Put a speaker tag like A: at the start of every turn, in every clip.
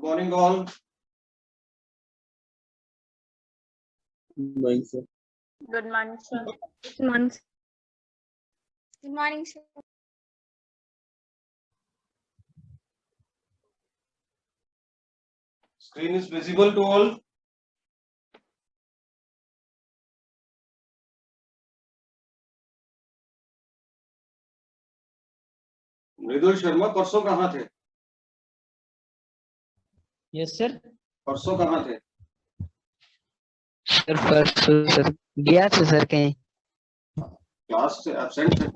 A: Good morning, all.
B: Good morning, sir.
C: Good morning, sir.
D: Good morning.
C: Good morning, sir.
A: Screen is visible to all. मृदुल शर्मा परसों कहाँ थे?
B: Yes sir.
A: परसों कहाँ थे?
B: Sir परसों sir गया था सर कहीं।
A: क्लास से एब्सेंट थे।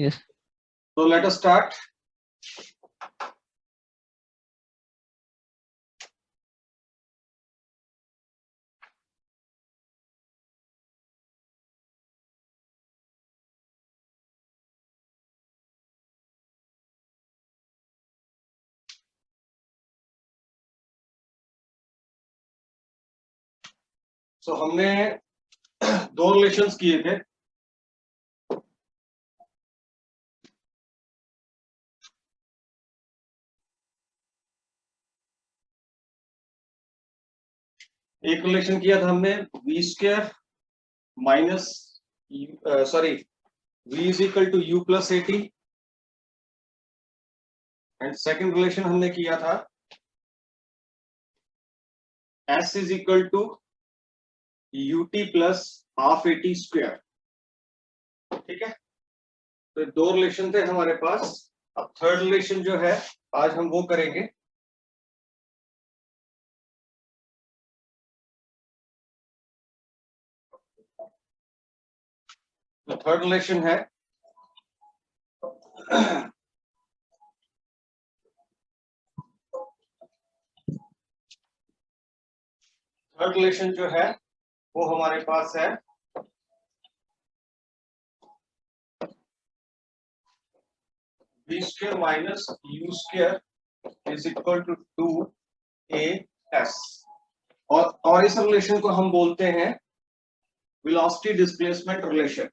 B: Yes.
A: So let us start. So हमने दो रिलेशंस किए थे। एक रिलेशन किया था हमने v square minus v is equal to u plus at and second relation हमने किया था s is equal to ut plus half at square. ठीक है, तो दो रिलेशन थे हमारे पास। अब थर्ड रिलेशन जो है आज हम वो करेंगे। तो थर्ड रिलेशन है थर्ड रिलेशन जो है वो हमारे पास है v square minus u square is equal to 2as और इस रिलेशन को हम बोलते हैं velocity displacement relation.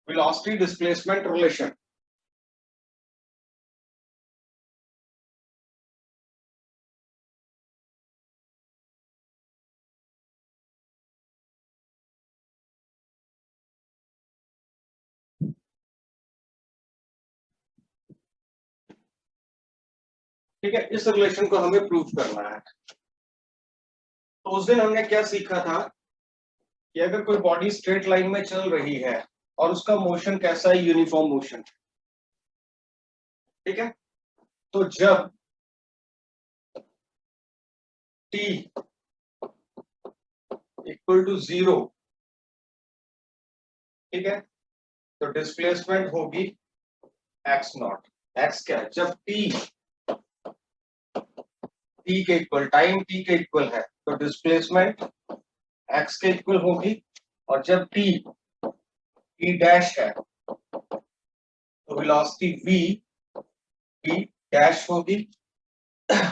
A: Velocity displacement relation. ठीक है, इस रिलेशन को हमें प्रूव करना है। तो उस दिन हमने क्या सीखा था कि अगर कोई बॉडी स्ट्रेट लाइन में चल रही है और उसका मोशन कैसा है, यूनिफॉर्म मोशन। ठीक है, तो जब t इक्वल टू 0, ठीक है, तो डिस्प्लेसमेंट होगी x नॉट। x क्या है? जब t के इक्वल, टाइम t के इक्वल है तो डिस्प्लेसमेंट x के इक्वल होगी। और जब t डैश है तो वेलोसिटी v डैश होगी।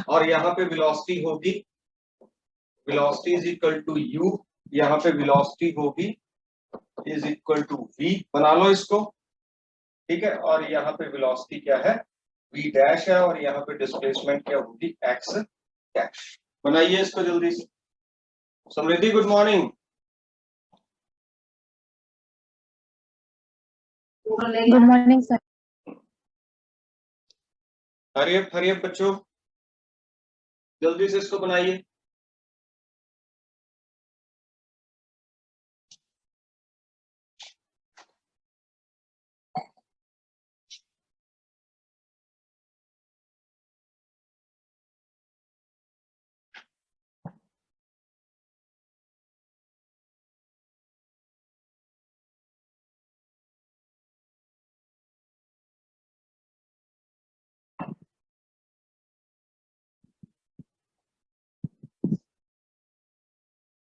A: और यहाँ पे वेलोसिटी होगी, velocity is equal to u, यहाँ पे वेलोसिटी होगी इज इक्वल टू v। बना लो इसको। ठीक है, और यहाँ पे वेलोसिटी क्या है? v डैश है और यहाँ पे डिस्प्लेसमेंट क्या होगी? x dash. बनाइए इसको जल्दी से। Samriddhi good morning.
D: Good morning, sir.
A: हरियप बच्चों, जल्दी से इसको बनाइए।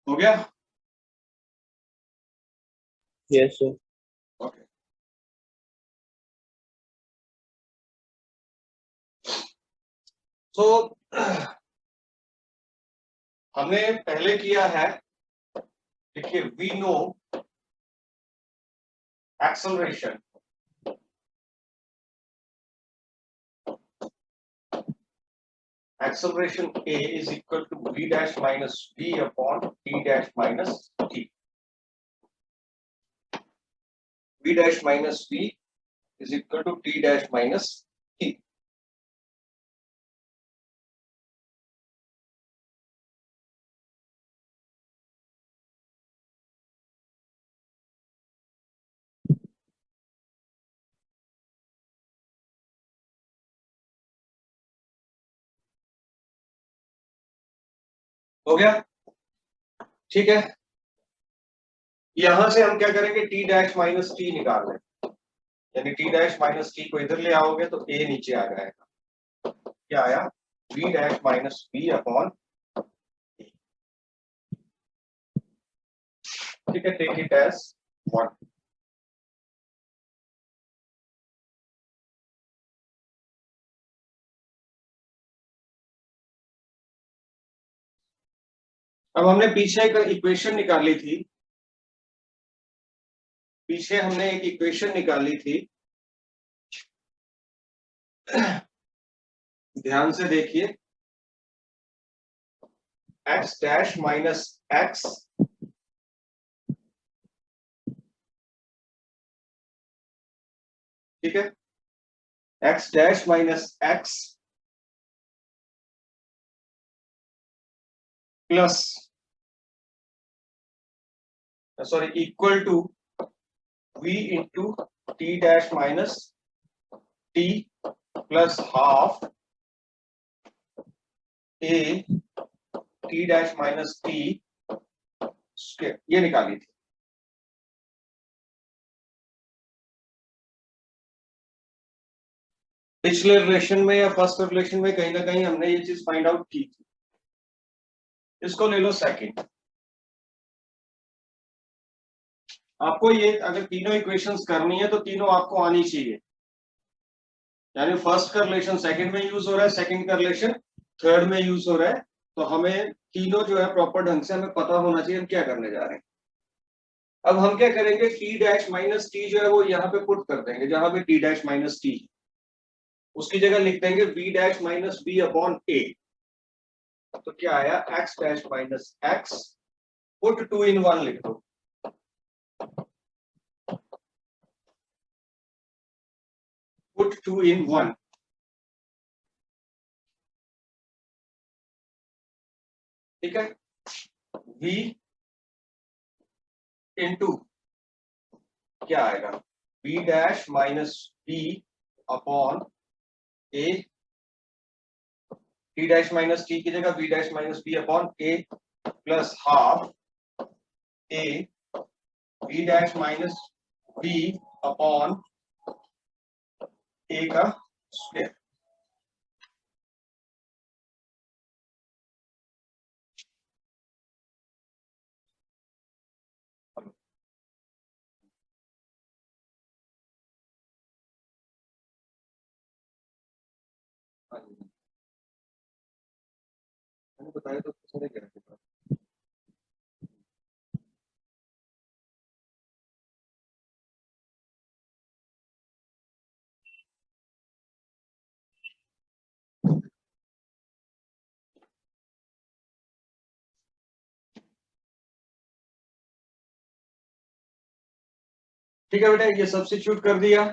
A: हो गया?
B: Yes sir.
A: ओके। सो हमने पहले किया है, देखिए we know acceleration A is equal to v dash minus v upon t dash minus t. V dash minus v is equal to t dash minus t. हो गया? ठीक है, यहां से हम क्या करेंगे, t डैश माइनस टी निकाल लें, यानी t डैश माइनस टी को इधर ले आओगे तो a नीचे आ जाएगा। क्या आया, v dash minus b upon, ठीक है, टेक इट एज 1। अब हमने पीछे एक इक्वेशन निकाली थी, पीछे हमने एक इक्वेशन निकाली थी, ध्यान से देखिए, x डैश माइनस x ठीक है, x dash minus x plus sorry equal to v into T dash minus T plus half a T dash minus T square, ये निकाली थी। पिछले रिलेशन में या फर्स्ट रिलेशन में कहीं ना कहीं हमने ये चीज फाइंड आउट की थी। इसको ले लो सेकंड। आपको ये अगर तीनों इक्वेशंस करनी है तो तीनों आपको आनी चाहिए, यानी फर्स्ट का रिलेशन सेकंड में यूज हो रहा है, सेकंड का रिलेशन थर्ड में यूज हो रहा है, तो हमें तीनों जो है प्रॉपर ढंग से हमें पता होना चाहिए हम क्या करने जा रहे हैं। अब हम क्या करेंगे, टी डैश माइनस टी जो है वो यहाँ पे पुट कर देंगे, जहां पे टी डैश माइनस टी उसकी जगह लिख देंगे v dash minus b upon a। तो क्या आया, x dash minus x, put 2 in 1 लिख दो, पुट 2 in 1, ठीक है, v इंटू क्या आएगा, v dash minus b upon a, t dash minus t की जगह v dash minus b upon a plus half a v dash minus b upon a का square. मैंने बताया तो किसी ने क्या किया। ठीक है बेटा, ये सब्स्टिट्यूट कर दिया,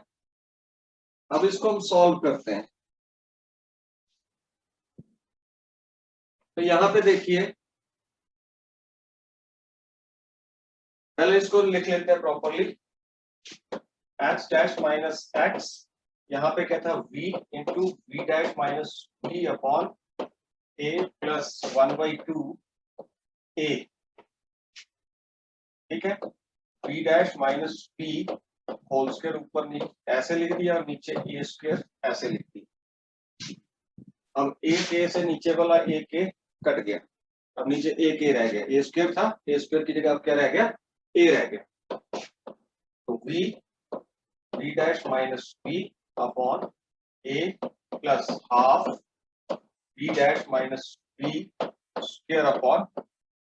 A: अब इसको हम सॉल्व करते हैं। तो यहां पे देखिए, पहले इसको लिख लेते हैं properly, x dash minus x, यहाँ पे क्या था, v into V dash minus v upon a plus 1/2 a, ठीक है, v dash minus b whole square ऊपर नीचे ऐसे लिख दिया और नीचे a स्क्वायर ऐसे लिख दिया। अब a के से नीचे वाला a के कट गया, अब नीचे a के रह गया, a स्क्वायर था, a स्क्वायर की जगह अब क्या रह गया, a रह गया। तो v dash minus b upon a plus half B dash minus B square upon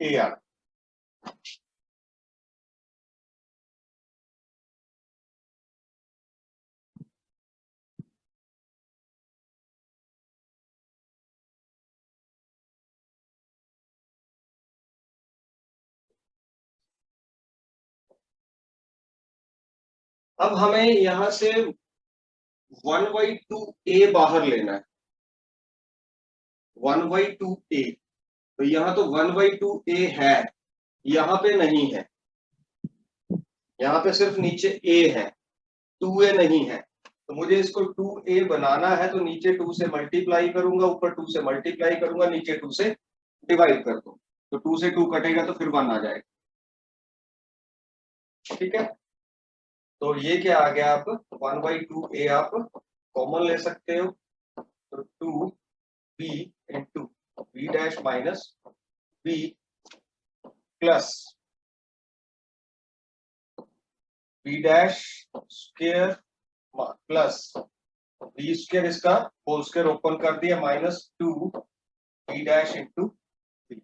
A: A R. अब हमें यहां से 1/2a बाहर लेना है, 1/2a। तो यहाँ तो 1/2a है, यहाँ पे नहीं है, यहाँ पे सिर्फ नीचे a है, 2a नहीं है। तो मुझे इसको 2a बनाना है, तो नीचे 2 से मल्टीप्लाई करूंगा, ऊपर 2 से मल्टीप्लाई करूंगा, नीचे 2 से डिवाइड कर दूं, तो 2 से 2 कटेगा तो फिर 1 आ जाएगा। ठीक है, तो ये क्या आ गया, आप 1/2a आप कॉमन ले सकते हो, तो 2b into B dash minus B plus B dash square plus B square, इसका होल स्क्वायर ओपन कर दिया, minus 2 B dash into B.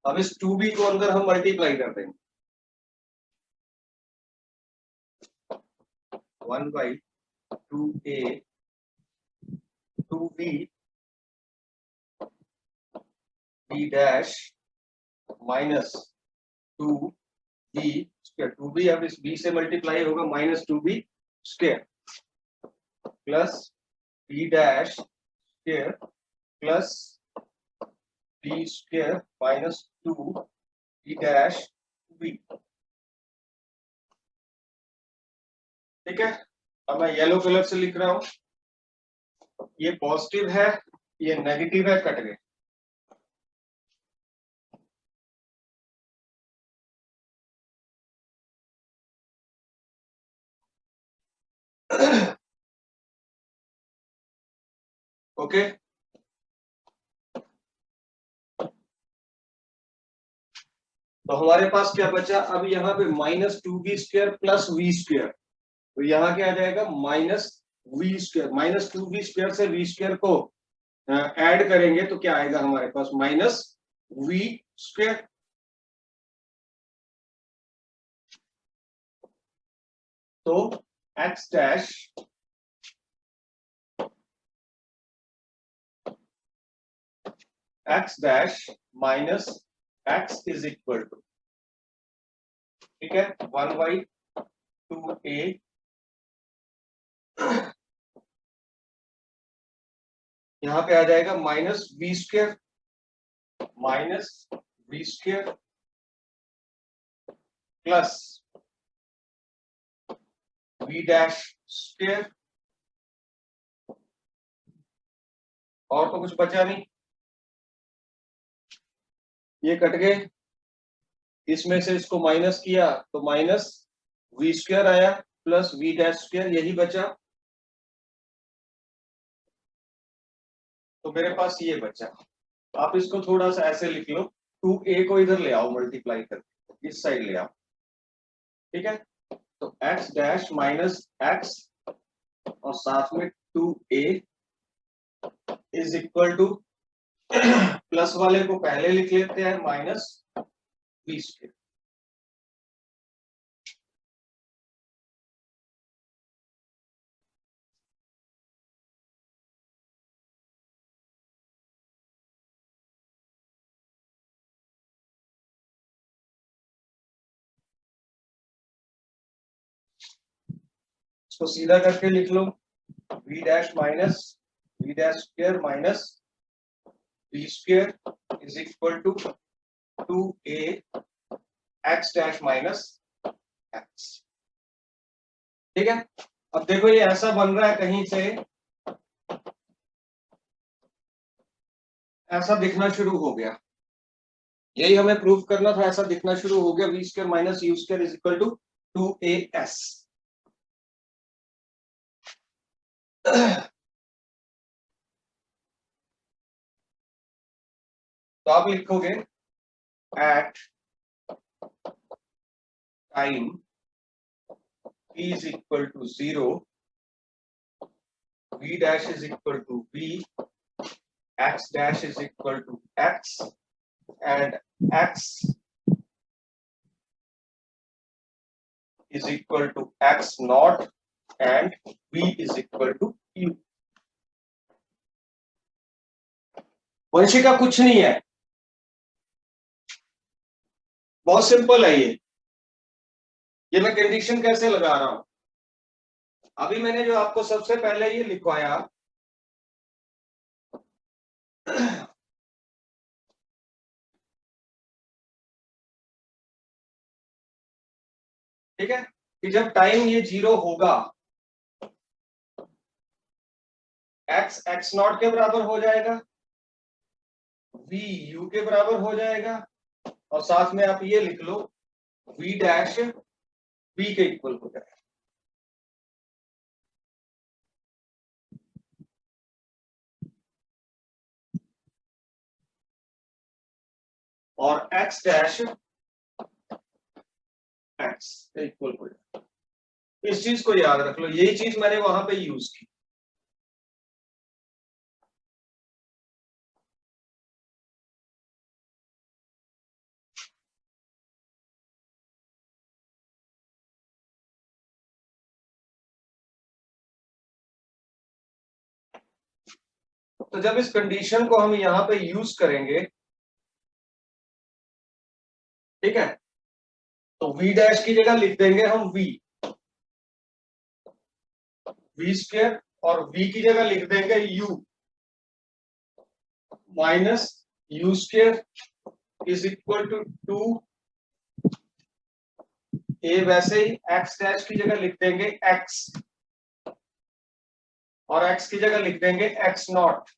A: अब इस 2b को अंदर हम मल्टीप्लाई कर देंगे, 1/2a 2b b dash minus 2b square, 2b अब इस b से मल्टीप्लाई होगा, minus 2b square plus b dash square plus b square minus 2b dash b। ठीक है, अब मैं येलो कलर से लिख रहा हूं, ये पॉजिटिव है, ये नेगेटिव है, कट गए। ओके, तो हमारे पास क्या बचा, अब यहाँ पे minus 2b square plus V square, तो यहाँ क्या आ जाएगा, minus V square, minus 2b square से वी स्क्वायर को ऐड करेंगे तो क्या आएगा हमारे पास, माइनस वी स्क्वायर। तो x dash minus x is equal to, ठीक है, 1/2a यहाँ पे आ जाएगा minus V square plus V dash square, और तो कुछ बचा नहीं, ये कट गए, इसमें से इसको माइनस किया तो माइनस वी स्क्वायर आया प्लस वी डैश स्क्वायर, यही बचा। तो मेरे पास ये बचा, आप इसको थोड़ा सा ऐसे लिख लो, 2a को इधर ले आओ, मल्टीप्लाई करके इस साइड ले आओ। ठीक है, तो x डैश माइनस x और साथ में 2a is equal to, plus वाले को पहले लिख लेते हैं, माइनस वी स्क्वायर। इसको सीधा करके लिख लो, v dash minus v dash square minus v square is equal to 2a x dash minus x। ठीक है, अब देखो ये ऐसा बन रहा है, कहीं से ऐसा दिखना शुरू हो गया, यही हमें प्रूव करना था, ऐसा दिखना शुरू हो गया, v square minus u square is equal to 2as। तो आप लिखोगे at time p is equal to 0 v dash is equal to v, x dash is equal to x, and x is equal to x naught, and v is equal to u. Vanshika कुछ नहीं है, बहुत simple है ये मैं condition कैसे लगा रहा हूं। अभी मैंने जो आपको सबसे पहले ये लिखवाया, ठीक है, कि जब टाइम ये 0 होगा, x x नॉट के बराबर हो जाएगा, v u के बराबर हो जाएगा, और साथ में आप ये लिख लो v डैश v के इक्वल हो जाएगा। और x डैश x इक्वल हो जाएगा। इस चीज को याद रख लो, यही चीज मैंने वहां पे यूज की। तो जब इस कंडीशन को हम यहां पे यूज करेंगे, ठीक है, तो v डैश की जगह लिख देंगे हम v स्क्वायर, और v की जगह लिख देंगे u minus u square is equal to 2a। वैसे ही x डैश की जगह लिख देंगे x, और x की जगह लिख देंगे x नॉट।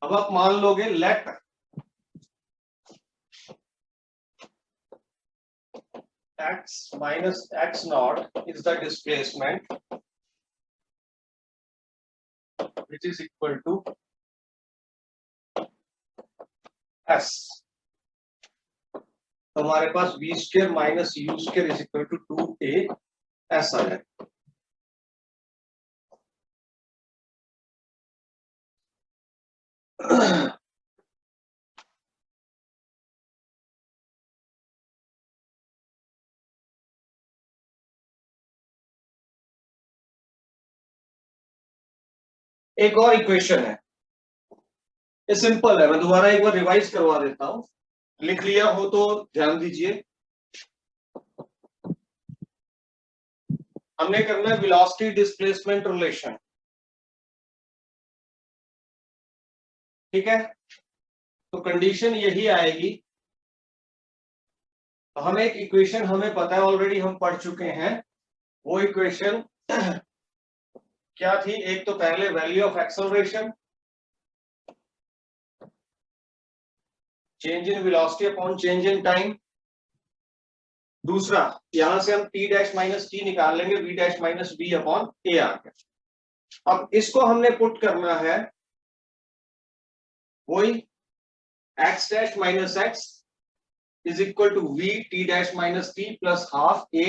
A: अब आप मान लोगे late x minus x naught is the displacement which is equal to s। तो हमारे पास v square minus u square is equal to 2a s आ जाएगा। एक और इक्वेशन है, ये सिंपल है, मैं दोबारा एक बार रिवाइज करवा देता हूं, लिख लिया हो तो ध्यान दीजिए। हमने करना है वेलोसिटी डिस्प्लेसमेंट रिलेशन, ठीक है। तो कंडीशन यही आएगी, तो हमें एक इक्वेशन हमें पता है ऑलरेडी, हम पढ़ चुके हैं। वो इक्वेशन क्या थी? एक तो पहले value of acceleration, change in velocity upon change in time. दूसरा, यहां से हम t डैश माइनस टी निकाल लेंगे, v dash minus B upon A आ गया। अब इसको हमने पुट करना है वही x dash minus X is equal to v t dash minus T plus half a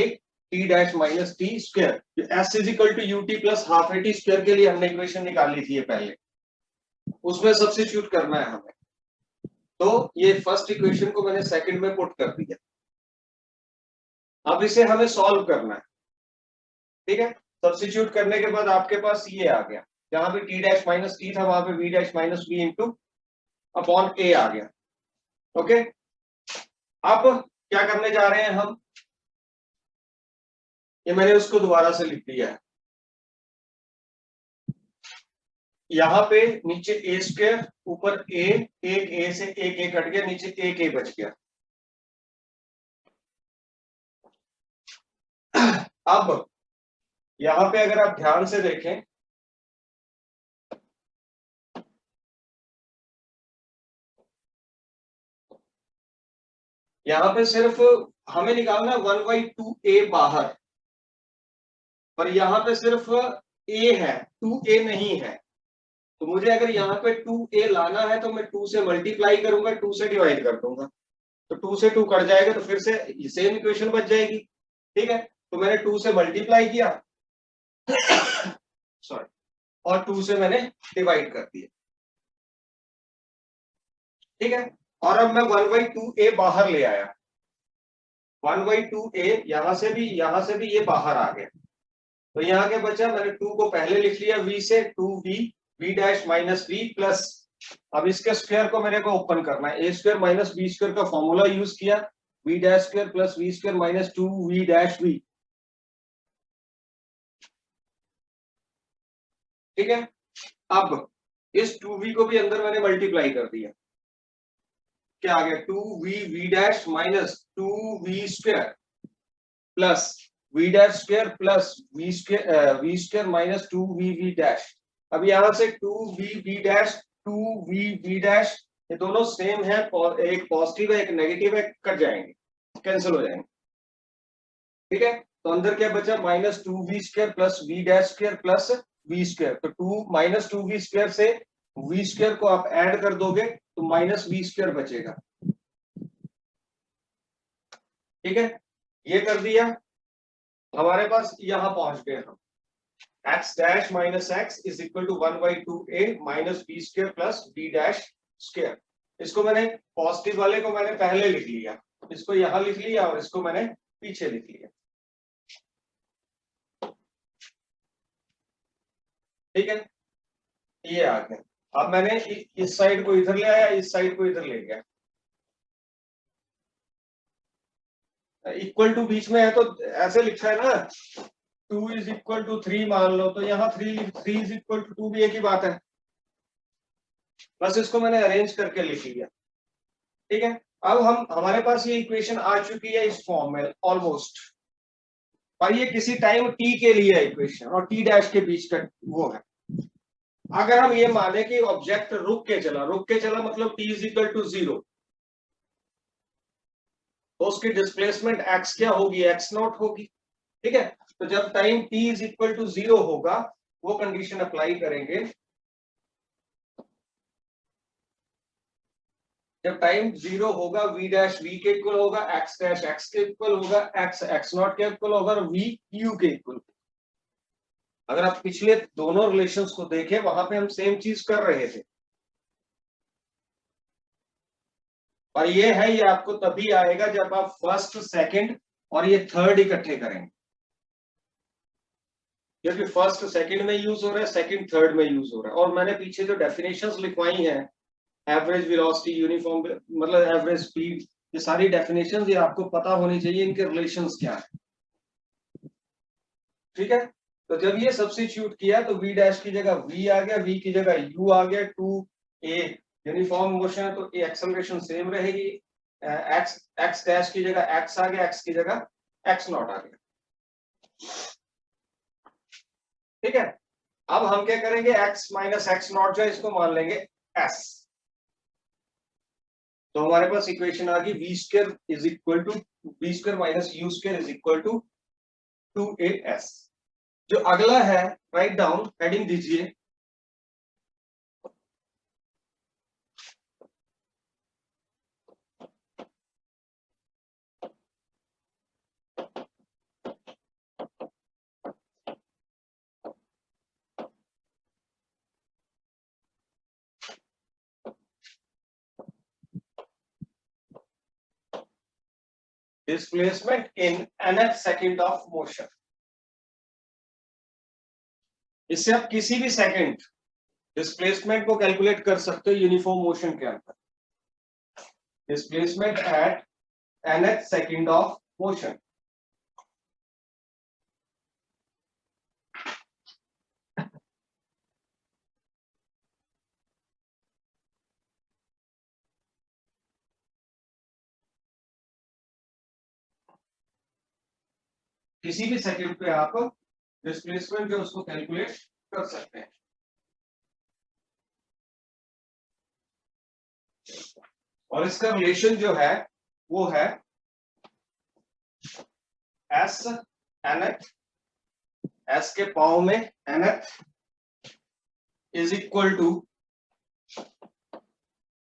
A: t dash minus T square. s is equal to ut plus half a t square के लिए हमने equation निकाली थी पहले, उसमें substitute करना है हमें। तो ये फर्स्ट इक्वेशन को मैंने सेकंड में पुट कर दिया। अब इसे हमें सॉल्व करना है, ठीक है। सब्स्टिट्यूट करने के बाद आपके पास ये आ गया, जहां पे t डैश माइनस टी था वहां पे v dash minus B into upon a आ गया। ओके, अब क्या करने जा रहे हैं हम? ये मैंने उसको दोबारा से लिख दिया है। यहाँ पे नीचे ए स्क्वायर, ऊपर ए, एक ए से एक ए कट गया, नीचे एक ए बच गया। अब यहां पे अगर आप ध्यान से देखें, यहां पे सिर्फ हमें निकालना 1/2a बाहर, पर यहां पे सिर्फ a है, 2a नहीं है। तो मुझे अगर यहाँ पे 2a लाना है तो मैं 2 से मल्टीप्लाई करूंगा, 2 से डिवाइड कर दूंगा, तो 2 से 2 कट जाएगा, तो फिर से सेम इक्वेशन बच जाएगी। ठीक है, तो मैंने 2 से मल्टीप्लाई किया सॉरी, और 2 से मैंने डिवाइड कर दिया। ठीक है, और अब मैं 1/2a बाहर ले आया, 1/2a यहां से भी ये बाहर आ गया, तो यहाँ क्या बचा, मैंने 2 को पहले लिख लिया v से, 2v v dash minus v plus, अब इसके स्क्वायर को मेरे को ओपन करना है, a square minus b square का फॉर्मूला यूज किया, v dash square plus v square minus 2v dash v। ठीक है, अब इस 2v को भी अंदर मैंने मल्टीप्लाई कर दिया, क्या आ गया, 2v v dash minus 2v square plus v dash square plus v square minus 2v v dash. अब यहां से 2v v dash 2v v dash ये दोनों सेम है, और एक पॉजिटिव है एक नेगेटिव है, कट जाएंगे, कैंसिल हो जाएंगे। ठीक है, तो अंदर क्या बचा, minus 2v square plus v dash square plus v square, तो 2 माइनस 2v स्क्वायर से v स्क्वायर को आप ऐड कर दोगे तो माइनस v स्क्वायर बचेगा। ठीक है, ये कर दिया, हमारे पास यहां पहुंच गए हम, x dash minus x is equal to 1/2a minus b square plus b dash square. इसको मैंने पॉजिटिव वाले को मैंने पहले लिख लिया, इसको यहां लिख लिया और इसको मैंने पीछे लिख लिया। ठीक है, ये आ गया। अब मैंने इस साइड को इधर ले आया, इस साइड को इधर ले गया, इक्वल टू बीच में है तो ऐसे लिखा है ना, 2 इज इक्वल टू 3 मान लो, तो यहाँ 3 इज इक्वल टू 2 भी एक ही बात है, बस इसको मैंने अरेंज करके लिख लिया। ठीक है, अब हमारे पास ये इक्वेशन आ चुकी है इस फॉर्म में ऑलमोस्ट, और ये किसी टाइम t के लिए है इक्वेशन, और t डैश के बीच का वो है। अगर हम ये माने कि ऑब्जेक्ट रुक के चला मतलब t इज इक्वल टू 0, तो उसकी डिस्प्लेसमेंट x क्या होगी, x0 होगी। ठीक है, तो जब time t is equal to 0 होगा, वो कंडीशन अप्लाई करेंगे, जब टाइम 0 होगा v डैश v के इक्वल होगा, x डैश x के इक्वल होगा, x x0 के इक्वल होगा, और v u के इक्वल। अगर आप पिछले दोनों रिलेशंस को देखें, वहां पे हम सेम चीज कर रहे थे, और ये है, ये आपको तभी आएगा जब आप फर्स्ट सेकंड और ये थर्ड इकट्ठे करेंगे, क्योंकि फर्स्ट सेकंड में यूज हो रहा है, सेकंड थर्ड में यूज हो रहा है। और मैंने पीछे जो डेफिनेशंस लिखवाई हैं, एवरेज वेलोसिटी, यूनिफॉर्म मतलब एवरेज स्पीड, ये सारी डेफिनेशंस ये आपको पता होनी चाहिए, इनके रिलेशंस क्या है। ठीक है, तो जब ये सब्स्टिट्यूट किया तो v डैश की जगह v आ गया, v की जगह u आ गया, 2a यूनिफॉर्म मोशन है तो एक्सेलरेशन सेम रहेगी, x डैश की जगह x आ गया, x की जगह x0 आ गया। ठीक है, अब हम क्या करेंगे, x माइनस x0 जो इसको मान लेंगे s, तो हमारे पास इक्वेशन आ गई v square is equal to v square minus u square is equal to 2as। जो अगला है, राइट डाउन, हेडिंग दीजिए, displacement in nth second of motion. इससे आप किसी भी सेकंड डिस्प्लेसमेंट को कैलकुलेट कर सकते हो यूनिफॉर्म मोशन के अंदर, displacement at nth second of motion. किसी भी सेकंड पे आप डिस्प्लेसमेंट जो उसको कैलकुलेट कर सकते हैं। और इसका रिलेशन जो है वो है एस nth, एस के पाव में nth is equal to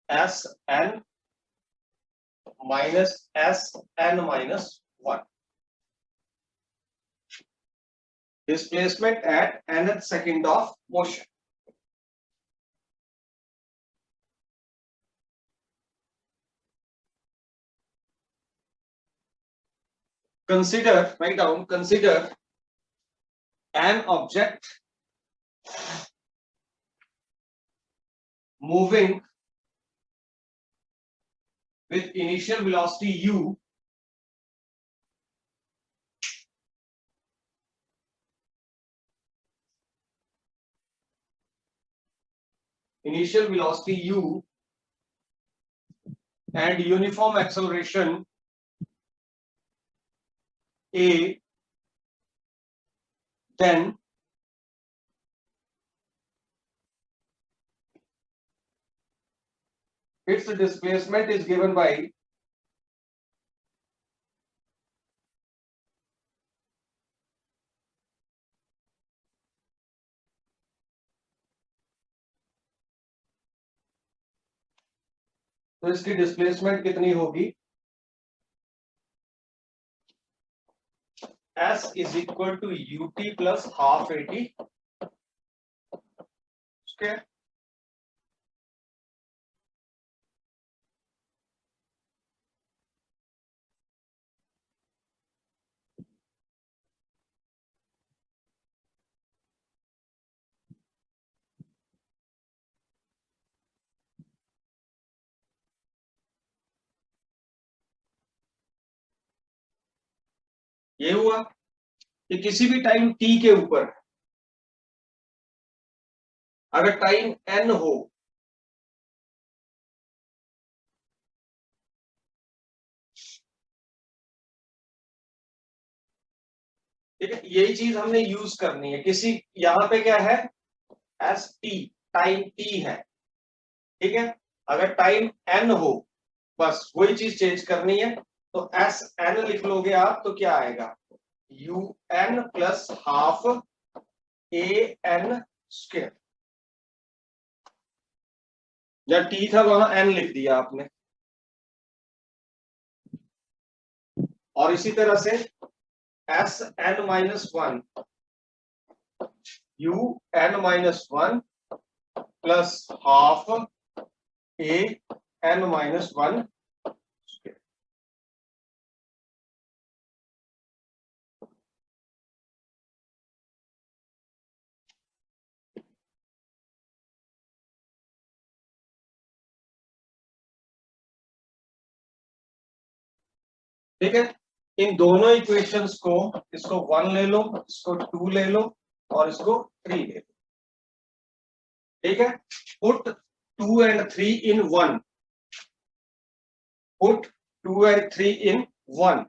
A: S N minus S N minus 1। Displacement at nth second of motion. Consider, write down, consider an object moving with initial velocity u and uniform acceleration a, then its displacement is given by तो इसकी displacement कितनी होगी? S is equal to ut plus half at square। ये हुआ कि किसी भी time t के ऊपर अगर टाइम n हो ठीक है, यही चीज हमने यूज करनी है। किसी यहां पे क्या है एस टी, टाइम t है, ठीक है। अगर टाइम n हो बस वही चीज चेंज करनी है, तो एस एन लिख लोगे आप तो क्या आएगा U N plus half A N square. जब टी था वहां एन लिख दिया आपने। और इसी तरह से S N minus 1 U N minus 1 plus half A N minus 1 square. ठीक है, इन दोनों इक्वेशंस को, इसको 1 ले लो, इसको 2 ले लो और इसको 3 ले लो। ठीक है, put 2 and 3 in 1, put 2 and 3 in 1।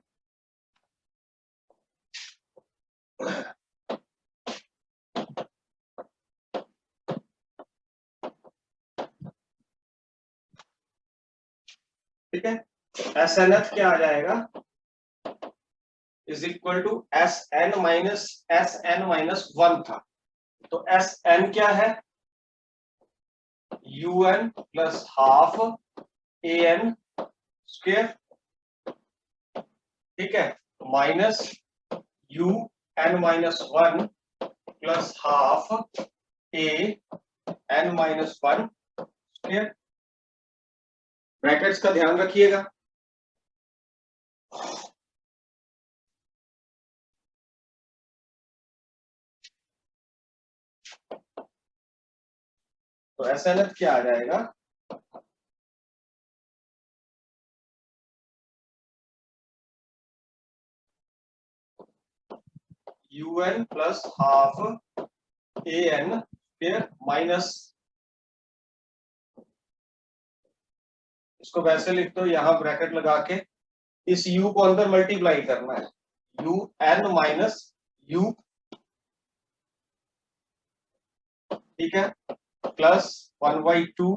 A: ठीक है, एस एन एफ क्या आ जाएगा is equal to S N minus 1 था, तो एस एन क्या है U N plus half A N square. ठीक है, minus you N minus 1 plus half A N minus 1 square. Brackets का ध्यान रखिएगा। तो एस एन एफ क्या आ जाएगा U N plus half A N square minus, इसको वैसे लिख दो, यहां ब्रैकेट लगा के इस u को अंदर मल्टीप्लाई करना है, यू एन माइनस यू, ठीक है, प्लस 1/2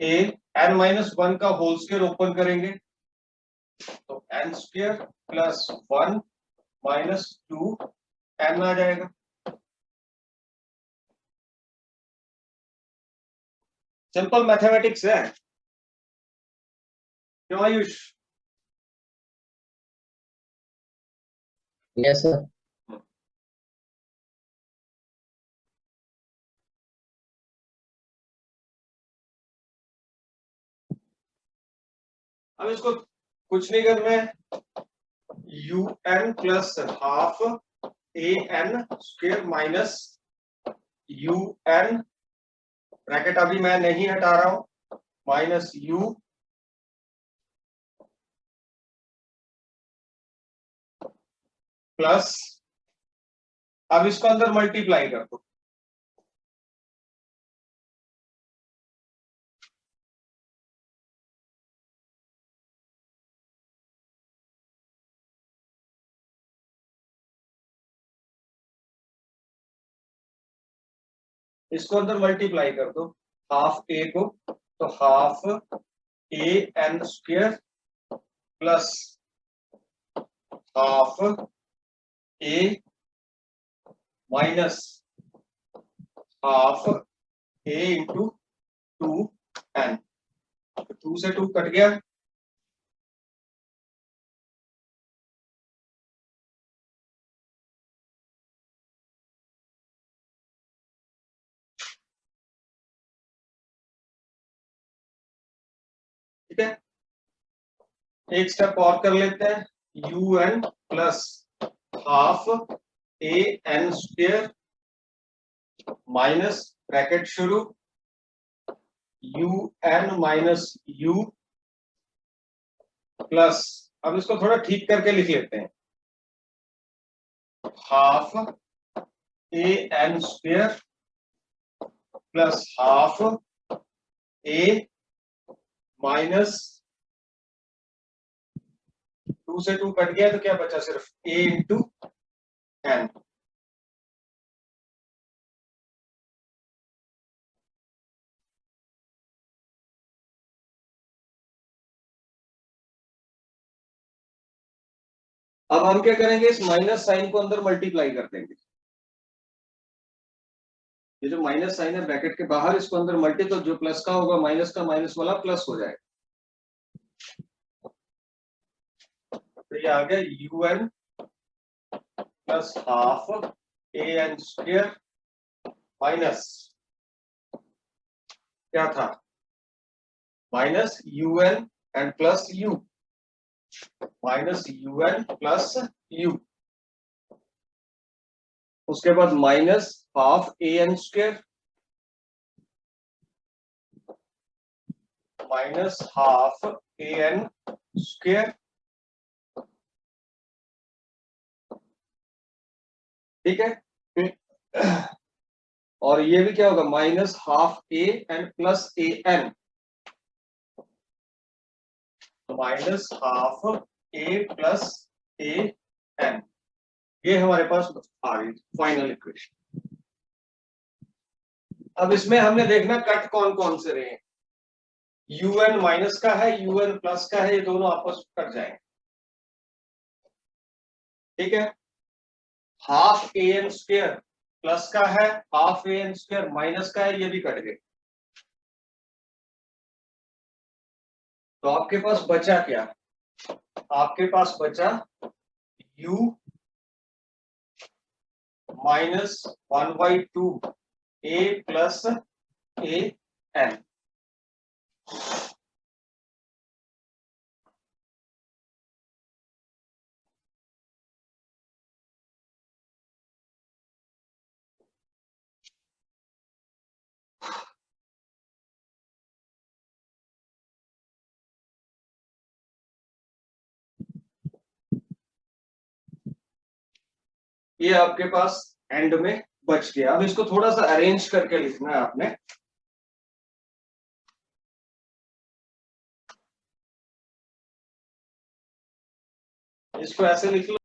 A: ए एन माइनस 1 का होल स्क्वायर ओपन करेंगे तो N square plus 1 minus 2 N आ जाएगा। सिंपल मैथमेटिक्स है, क्यों आयुष?
B: Yes sir.
A: अब इसको कुछ नहीं करना है, U N plus half A N square minus you N, bracket अभी मैं नहीं हटा रहा हूं, माइनस यू प्लस, अब इसको अंदर मल्टीप्लाई कर दो, इसको अंदर मल्टीप्लाई कर दो, हाफ ए को तो half A N square plus half A minus half A into 2n, 2 से 2 कट गया, ठीक है। एक स्टेप और कर लेते हैं, U N plus half A N square minus bracket शुरू U N minus U plus, अब इसको थोड़ा ठीक करके लिख लेते हैं, half A N square plus half A minus 2 से 2 कट गया तो क्या बचा, सिर्फ ए इंटू एन, अब हम क्या करेंगे, इस माइनस साइन को अंदर मल्टीप्लाई कर देंगे, ये जो माइनस साइन है ब्रैकेट के बाहर, इसको अंदर मल्टी, तो जो प्लस का होगा माइनस का माइनस वाला प्लस हो जाएगा, तो ये आ गया u N plus half A N square minus क्या था, minus you n and plus u, minus you N plus u, उसके बाद minus half A N square minus half A N square, ठीक है, और ये भी क्या होगा, minus half a and plus a N, minus half a plus a n, ये हमारे पास आ गई फाइनल इक्वेशन। अब इसमें हमने देखना कट कौन कौन से रहे हैं, यू एन माइनस का है, यू एन प्लस का है, ये दोनों आपस में कट जाएंगे, ठीक है, half A N square plus का है, half A N square minus का है, ये भी कट गए, तो आपके पास बचा क्या, आपके पास बचा u minus 1/2 a plus a n, ये आपके पास एंड में बच गया। अब इसको थोड़ा सा अरेंज करके लिखना है आपने, इसको ऐसे लिख लो